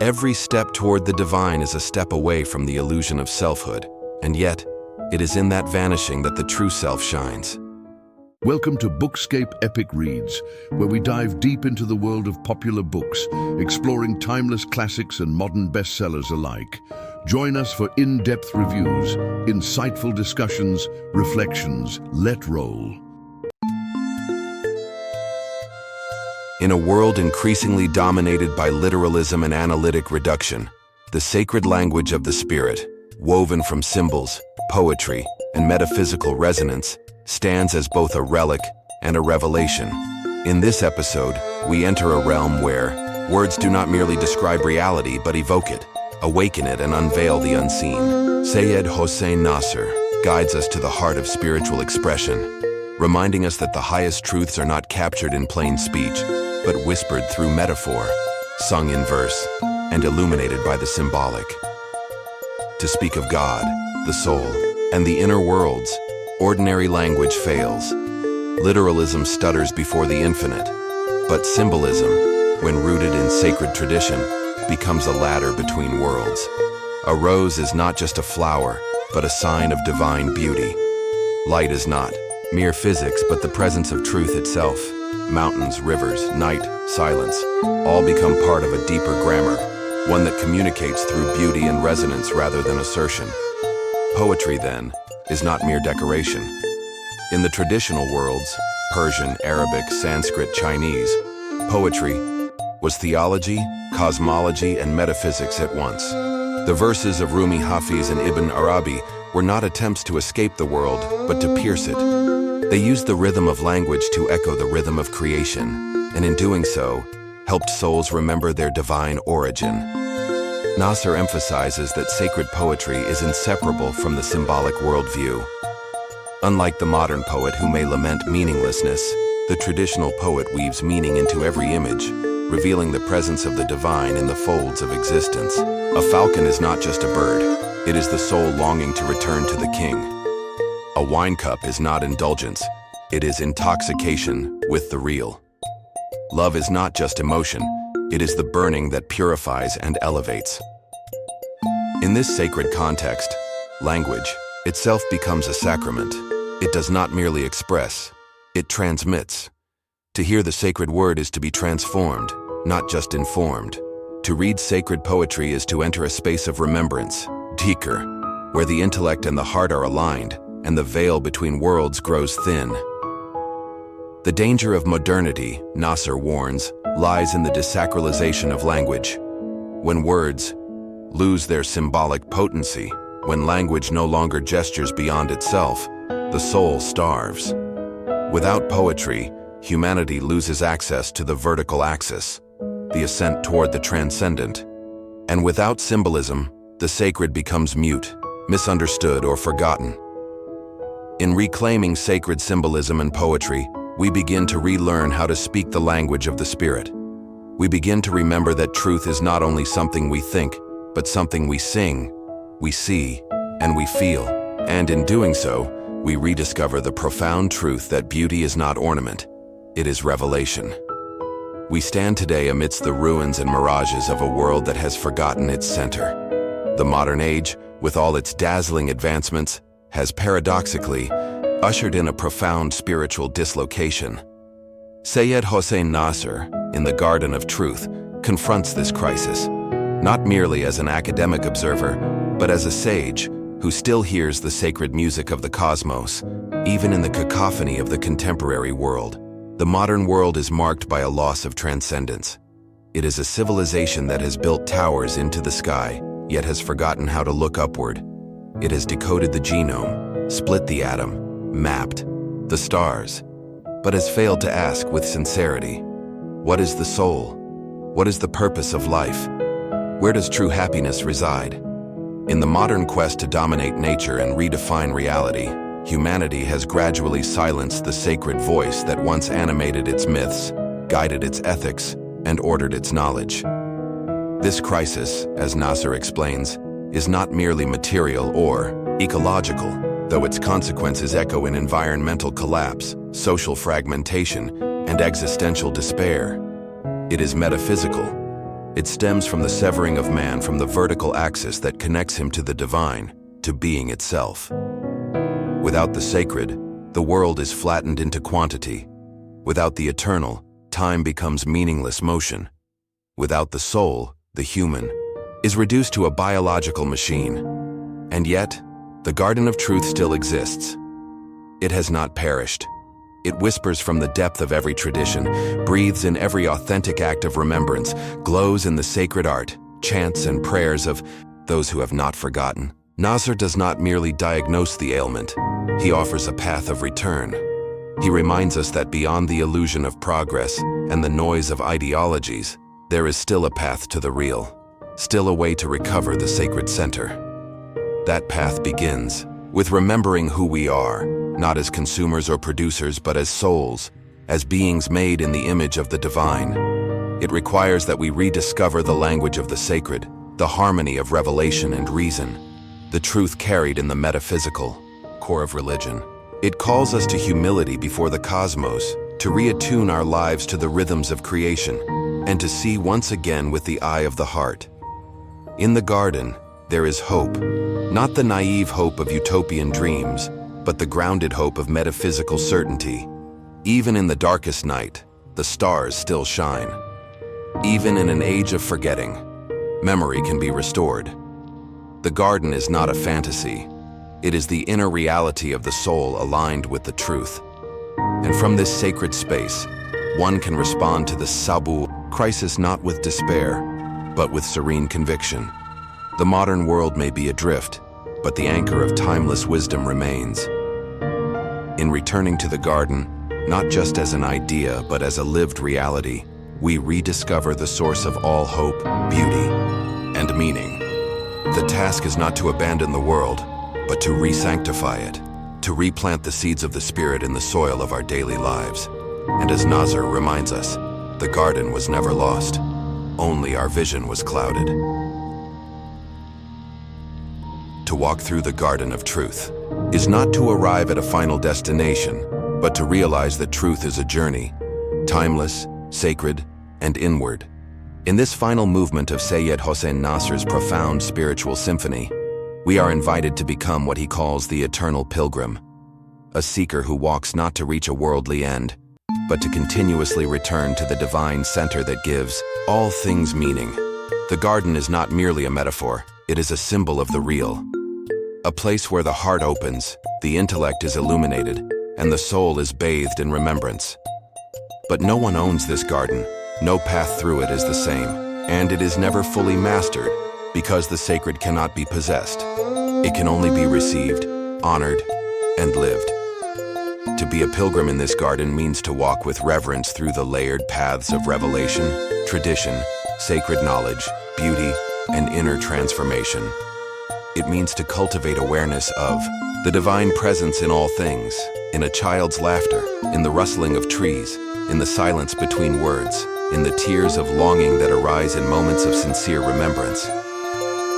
Every step toward the divine is a step away from the illusion of selfhood, and yet, it is in that vanishing that the true self shines. Welcome to Bookscape Epic Reads, where we dive deep into the world of popular books, exploring timeless classics and modern bestsellers alike. Join us for in-depth reviews, insightful discussions, reflections. Let roll. In a world increasingly dominated by literalism and analytic reduction, the sacred language of the spirit, woven from symbols, poetry, and metaphysical resonance, stands as both a relic and a revelation. In this episode, we enter a realm where words do not merely describe reality but evoke it, awaken it, and unveil the unseen. Seyyed Hossein Nasr guides us to the heart of spiritual expression, reminding us that the highest truths are not captured in plain speech, but whispered through metaphor, sung in verse, and illuminated by the symbolic. To speak of God, the soul, and the inner worlds, ordinary language fails. Literalism stutters before the infinite, but symbolism, when rooted in sacred tradition, becomes a ladder between worlds. A rose is not just a flower, but a sign of divine beauty. Light is not mere physics, but the presence of truth itself. Mountains, rivers, night, silence, all become part of a deeper grammar, one that communicates through beauty and resonance rather than assertion. Poetry, then, is not mere decoration. In the traditional worlds, Persian, Arabic, Sanskrit, Chinese, poetry was theology, cosmology, and metaphysics at once. The verses of Rumi, Hafiz, and Ibn Arabi were not attempts to escape the world, but to pierce it. They used the rhythm of language to echo the rhythm of creation, and in doing so, helped souls remember their divine origin. Nasr emphasizes that sacred poetry is inseparable from the symbolic worldview. Unlike the modern poet who may lament meaninglessness, the traditional poet weaves meaning into every image, revealing the presence of the divine in the folds of existence. A falcon is not just a bird, it is the soul longing to return to the king. A wine cup is not indulgence, it is intoxication with the real. Love is not just emotion, it is the burning that purifies and elevates. In this sacred context, language itself becomes a sacrament. It does not merely express, it transmits. To hear the sacred word is to be transformed, not just informed. To read sacred poetry is to enter a space of remembrance, dhikr, where the intellect and the heart are aligned, and the veil between worlds grows thin. The danger of modernity, Nasr warns, lies in the desacralization of language. When words lose their symbolic potency, when language no longer gestures beyond itself, the soul starves. Without poetry, humanity loses access to the vertical axis, the ascent toward the transcendent. And without symbolism, the sacred becomes mute, misunderstood, or forgotten. In reclaiming sacred symbolism and poetry, we begin to relearn how to speak the language of the spirit. We begin to remember that truth is not only something we think, but something we sing, we see, and we feel. And in doing so, we rediscover the profound truth that beauty is not ornament, it is revelation. We stand today amidst the ruins and mirages of a world that has forgotten its center. The modern age, with all its dazzling advancements, has paradoxically ushered in a profound spiritual dislocation. Seyyed Hossein Nasr, in The Garden of Truth, confronts this crisis, not merely as an academic observer, but as a sage who still hears the sacred music of the cosmos, even in the cacophony of the contemporary world. The modern world is marked by a loss of transcendence. It is a civilization that has built towers into the sky, yet has forgotten how to look upward. It has decoded the genome, split the atom, mapped the stars, but has failed to ask with sincerity, what is the soul? What is the purpose of life? Where does true happiness reside? In the modern quest to dominate nature and redefine reality, humanity has gradually silenced the sacred voice that once animated its myths, guided its ethics, and ordered its knowledge. This crisis, as Nasr explains, is not merely material or ecological, though its consequences echo in environmental collapse, social fragmentation, and existential despair. It is metaphysical. It stems from the severing of man from the vertical axis that connects him to the divine, to being itself. Without the sacred, the world is flattened into quantity. Without the eternal, time becomes meaningless motion. Without the soul, the human, is reduced to a biological machine. And yet, the Garden of Truth still exists. It has not perished. It whispers from the depth of every tradition, breathes in every authentic act of remembrance, glows in the sacred art, chants and prayers of those who have not forgotten. Nasr does not merely diagnose the ailment. He offers a path of return. He reminds us that beyond the illusion of progress and the noise of ideologies, there is still a path to the real, still a way to recover the sacred center. That path begins with remembering who we are, not as consumers or producers, but as souls, as beings made in the image of the divine. It requires that we rediscover the language of the sacred, the harmony of revelation and reason, the truth carried in the metaphysical core of religion. It calls us to humility before the cosmos, to reattune our lives to the rhythms of creation, and to see once again with the eye of the heart. In the garden, there is hope, not the naive hope of utopian dreams, but the grounded hope of metaphysical certainty. Even in the darkest night, the stars still shine. Even in an age of forgetting, memory can be restored. The garden is not a fantasy. It is the inner reality of the soul aligned with the truth. And from this sacred space, one can respond to the Sabu crisis not with despair, but with serene conviction. The modern world may be adrift, but the anchor of timeless wisdom remains. In returning to the garden, not just as an idea, but as a lived reality, we rediscover the source of all hope, beauty, and meaning. The task is not to abandon the world, but to re-sanctify it, to replant the seeds of the Spirit in the soil of our daily lives. And as Nasr reminds us, the garden was never lost, only our vision was clouded. To walk through the garden of truth is not to arrive at a final destination, but to realize that truth is a journey, timeless, sacred, and inward. In this final movement of Seyyed Hossein Nasr's profound spiritual symphony, we are invited to become what he calls the eternal pilgrim, a seeker who walks not to reach a worldly end, but to continuously return to the divine center that gives all things meaning. The garden is not merely a metaphor, it is a symbol of the real. A place where the heart opens, the intellect is illuminated, and the soul is bathed in remembrance. But no one owns this garden, no path through it is the same, and it is never fully mastered, because the sacred cannot be possessed. It can only be received, honored, and lived. To be a pilgrim in this garden means to walk with reverence through the layered paths of revelation, tradition, sacred knowledge, beauty, and inner transformation. It means to cultivate awareness of the divine presence in all things, in a child's laughter, in the rustling of trees, in the silence between words, in the tears of longing that arise in moments of sincere remembrance.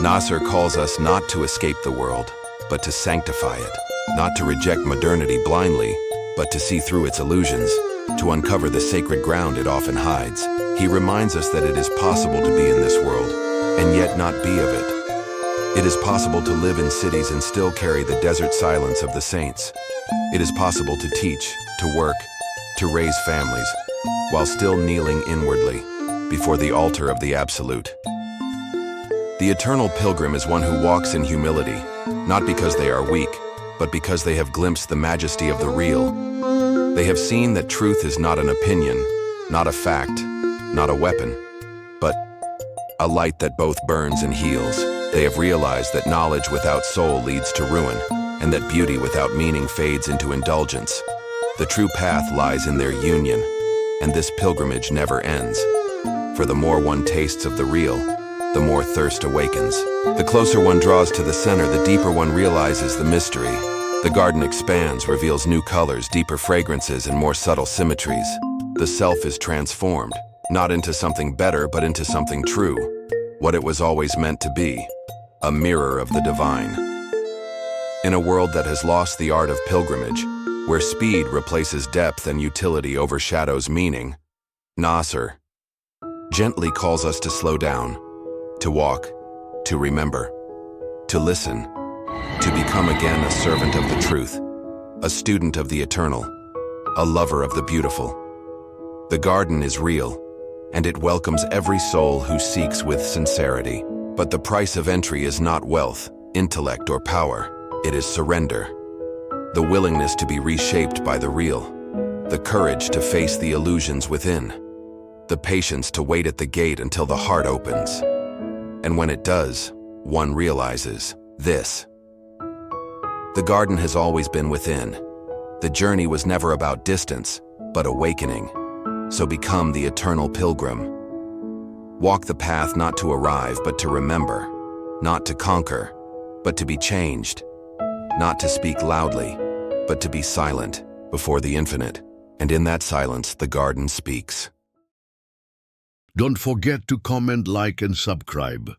Nasr calls us not to escape the world, but to sanctify it, not to reject modernity blindly, but to see through its illusions, to uncover the sacred ground it often hides. He reminds us that it is possible to be in this world, and yet not be of it. It is possible to live in cities and still carry the desert silence of the saints. It is possible to teach, to work, to raise families, while still kneeling inwardly before the altar of the Absolute. The eternal pilgrim is one who walks in humility, not because they are weak, but because they have glimpsed the majesty of the real. They have seen that truth is not an opinion, not a fact, not a weapon, but a light that both burns and heals. They have realized that knowledge without soul leads to ruin, and that beauty without meaning fades into indulgence. The true path lies in their union, and this pilgrimage never ends. For the more one tastes of the real, the more thirst awakens. The closer one draws to the center, the deeper one realizes the mystery. The garden expands, reveals new colors, deeper fragrances, and more subtle symmetries. The self is transformed, not into something better, but into something true, what it was always meant to be, a mirror of the divine. In a world that has lost the art of pilgrimage, where speed replaces depth and utility overshadows meaning, Nasr gently calls us to slow down, to walk, to remember, to listen, to become again a servant of the truth, a student of the eternal, a lover of the beautiful. The garden is real, and it welcomes every soul who seeks with sincerity. But the price of entry is not wealth, intellect, or power. It is surrender. The willingness to be reshaped by the real. The courage to face the illusions within. The patience to wait at the gate until the heart opens. And when it does, one realizes this. The garden has always been within. The journey was never about distance, but awakening. So become the eternal pilgrim. Walk the path not to arrive, but to remember. Not to conquer, but to be changed. Not to speak loudly, but to be silent before the infinite. And in that silence, the garden speaks. Don't forget to comment, like, and subscribe.